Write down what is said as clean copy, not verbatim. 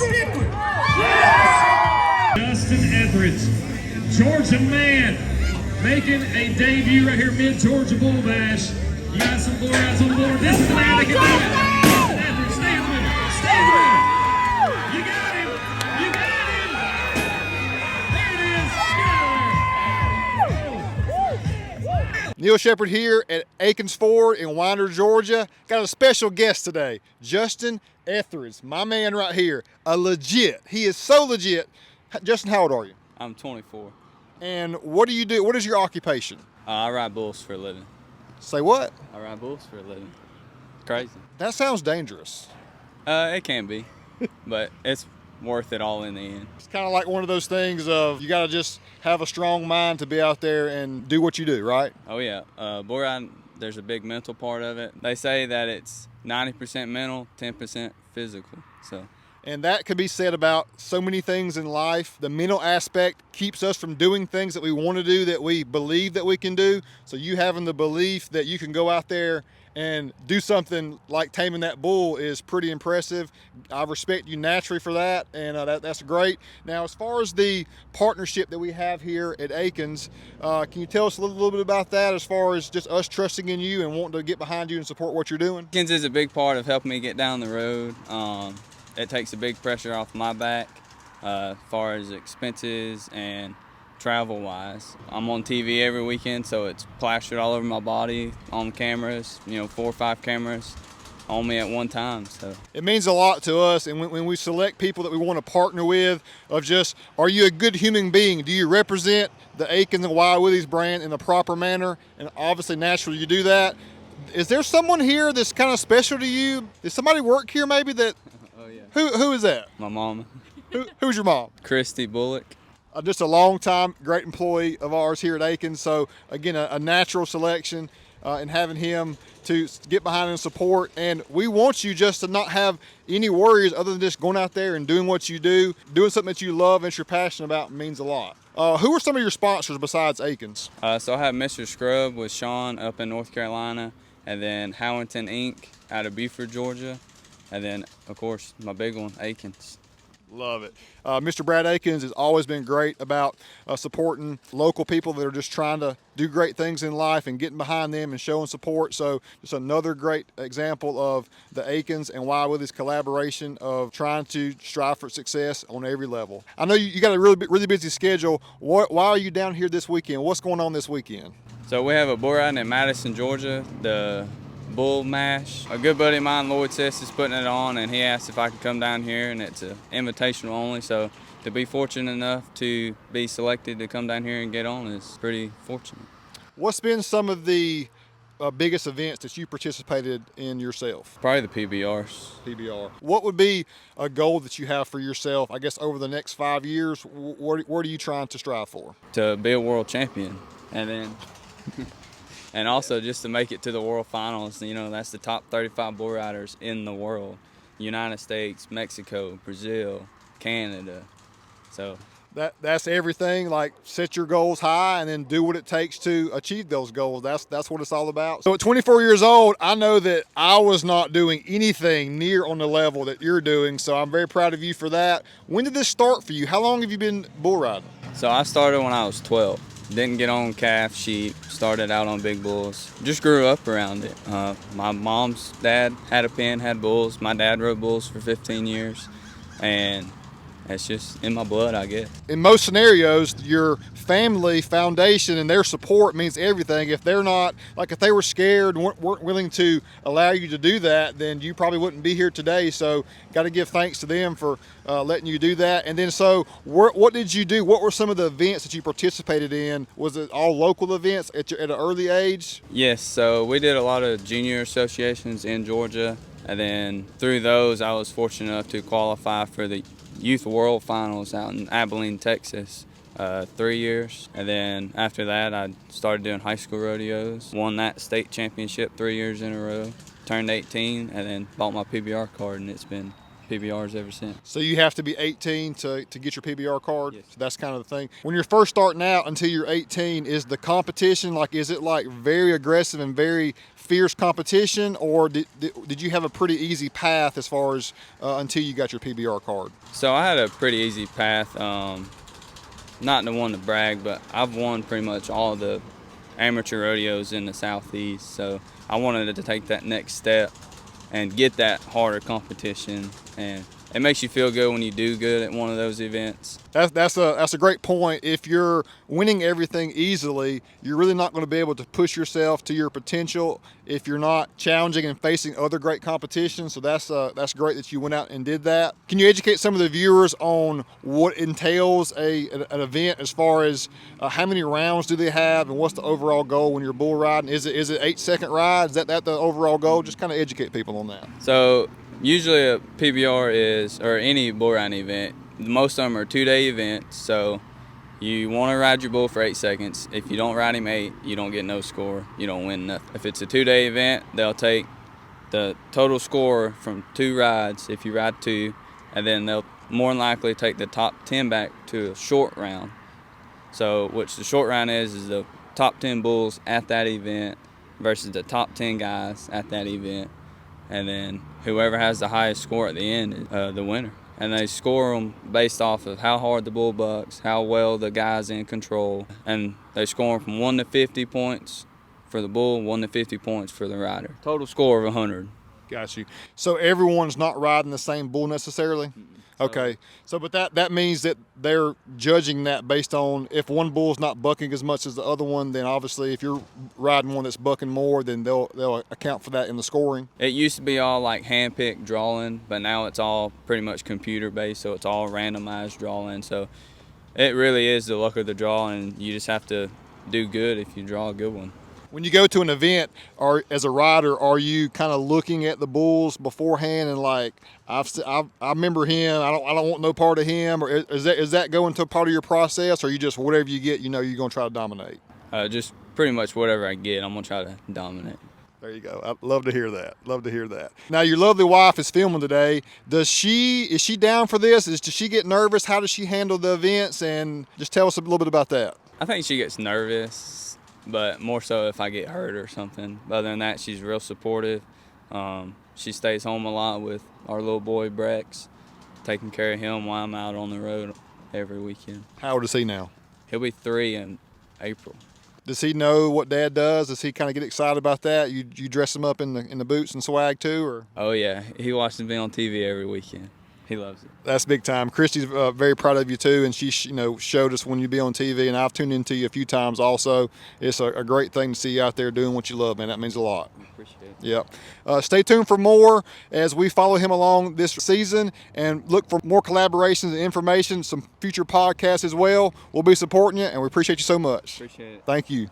Nsheppard. Justin Ethridge, Georgia man, making a debut right here, mid-Georgia Bull Bash. You got some bull rides on board. This is the man that can do it. Ethridge, stay with him. Stay with him. You got him. You got him. There it is. Get out of there. Neal Nsheppard here at Akins Ford in Winder, Georgia. Got a special guest today, Justin Ethridge, my man right here, a legit. He is so legit. Justin, how old are you? I'm 24. And what do you do? What is your occupation? I ride bulls for a living. Say what? I ride bulls for a living. Crazy. That sounds dangerous. It can be, but it's worth it all in the end. It's kind of like one of those things of you got to just have a strong mind to be out there and do what you do, right? Oh yeah, bull riding, there's a big mental part of it. They say that it's 90% mental, 10% physical. And that could be said about so many things in life. The mental aspect keeps us from doing things that we want to do, that we believe that we can do. So you having the belief that you can go out there and do something like taming that bull is pretty impressive. I respect you naturally for that, and that's great. Now, as far as the partnership that we have here at Akins, can you tell us a little bit about that, as far as just us trusting in you and wanting to get behind you and support what you're doing? Akins is a big part of helping me get down the road. It takes a big pressure off my back as far as expenses and travel-wise. I'm on TV every weekend, so it's plastered all over my body on cameras, 4 or 5 cameras on me at one time. So it means a lot to us, and when we select people that we want to partner with, of just, are you a good human being? Do you represent the Akins and Wild Willies brand in the proper manner? And obviously, naturally, you do that. Is there someone here that's kind of special to you? Does somebody work here maybe that? Oh yeah. Who is that? My mom. Who's your mom? Christy Bullock. Just a long-time great employee of ours here at Akins. So again, a natural selection, and having him to get behind and support. And we want you just to not have any worries other than just going out there and doing what you do, doing something that you love and you're passionate about means a lot. Who are some of your sponsors besides Akins? So I have Mr. Scrub with Sean up in North Carolina, and then Howington Inc. out of Beaufort, Georgia. And then, of course, my big one, Akins. Love it. Mr. Brad Akins has always been great about supporting local people that are just trying to do great things in life and getting behind them and showing support. So just another great example of the Akins and Wild Willies collaboration of trying to strive for success on every level. I know you got a really busy schedule. Why are you down here this weekend? What's going on this weekend? So we have a bull riding in Madison, Georgia, the Bull Mash. A good buddy of mine, Lloyd Sess, is putting it on, and he asked if I could come down here, and it's an invitational only. So to be fortunate enough to be selected to come down here and get on is pretty fortunate. What's been some of the biggest events that you participated in yourself? Probably the PBRs. PBR. What would be a goal that you have for yourself, I guess, over the next 5 years? What are you trying to strive for? To be a world champion, and then and also just to make it to the world finals. That's the top 35 bull riders in the world. United States, Mexico, Brazil, Canada. So that's everything. Like, set your goals high and then do what it takes to achieve those goals. That's what it's all about. So at 24 years old, I know that I was not doing anything near on the level that you're doing. So I'm very proud of you for that. When did this start for you? How long have you been bull riding? So I started when I was 12. Didn't get on calf, sheep, started out on big bulls. Just grew up around it. My mom's dad had a pen, had bulls. My dad rode bulls for 15 years. And it's just in my blood, I guess. In most scenarios, your family foundation and their support means everything. If they're not, like if they were scared and weren't willing to allow you to do that, then you probably wouldn't be here today. So got to give thanks to them for letting you do that. And then so what did you do? What were some of the events that you participated in? Was it all local events at an early age? Yes, so we did a lot of junior associations in Georgia. And then through those, I was fortunate enough to qualify for the Youth World Finals out in Abilene, Texas, 3 years. And then after that, I started doing high school rodeos, won that state championship 3 years in a row, turned 18, and then bought my PBR card, and it's been PBRs ever since. So you have to be 18 to get your PBR card? Yes. So that's kind of the thing. When you're first starting out until you're 18, is the competition, is it very aggressive and very fierce competition, or did you have a pretty easy path as far as until you got your PBR card? So I had a pretty easy path. Not the one to brag, but I've won pretty much all the amateur rodeos in the Southeast. So I wanted to take that next step and get that harder competition, and it makes you feel good when you do good at one of those events. That's a great point. If you're winning everything easily, you're really not going to be able to push yourself to your potential if you're not challenging and facing other great competition. So that's great that you went out and did that. Can you educate some of the viewers on what entails an event as far as how many rounds do they have and what's the overall goal when you're bull riding? Is it 8-second rides? Is that the overall goal? Just kind of educate people on that. So usually a PBR is, or any bull riding event, most of them are 2-day events. So you want to ride your bull for 8 seconds. If you don't ride him 8, you don't get no score. You don't win nothing. If it's a 2-day event, they'll take the total score from 2 rides if you ride 2, and then they'll more than likely take the top 10 back to a short round. So which the short round is the top 10 bulls at that event versus the top 10 guys at that event. And then whoever has the highest score at the end is the winner. And they score them based off of how hard the bull bucks, how well the guy's in control. And they score them from 1 to 50 points for the bull, 1 to 50 points for the rider. Total score of 100. Got you. So everyone's not riding the same bull necessarily? Okay. So, but that means that they're judging that based on if one bull's not bucking as much as the other one, then obviously if you're riding one that's bucking more, then they'll account for that in the scoring. It used to be all like hand-picked drawing, but now it's all pretty much computer-based, so it's all randomized drawing. So it really is the luck of the draw, and you just have to do good if you draw a good one. When you go to an event, or as a rider, are you kind of looking at the bulls beforehand and like, I remember him, I don't want no part of him, or is that going to part of your process, or you just whatever you get, you know you're going to try to dominate? Just pretty much whatever I get, I'm going to try to dominate. There you go. I love to hear that. Love to hear that. Now, your lovely wife is filming today. Is she down for this? Does she get nervous? How does she handle the events? And just tell us a little bit about that. I think she gets nervous, but more so if I get hurt or something. Other than that, she's real supportive. She stays home a lot with our little boy Brex, taking care of him while I'm out on the road every weekend. How old is he now? He'll be 3 in April. Does he know what Dad does? Does he kind of get excited about that? You dress him up in the boots and swag too, or? Oh yeah, he watches me on TV every weekend. He loves it. That's big time. Christy's very proud of you too, and she showed us when you be on TV, and I've tuned into you a few times also. It's a great thing to see you out there doing what you love, man. That means a lot. Appreciate it. Yep. Stay tuned for more as we follow him along this season, and look for more collaborations and information, some future podcasts as well. We'll be supporting you, and we appreciate you so much. Appreciate it. Thank you.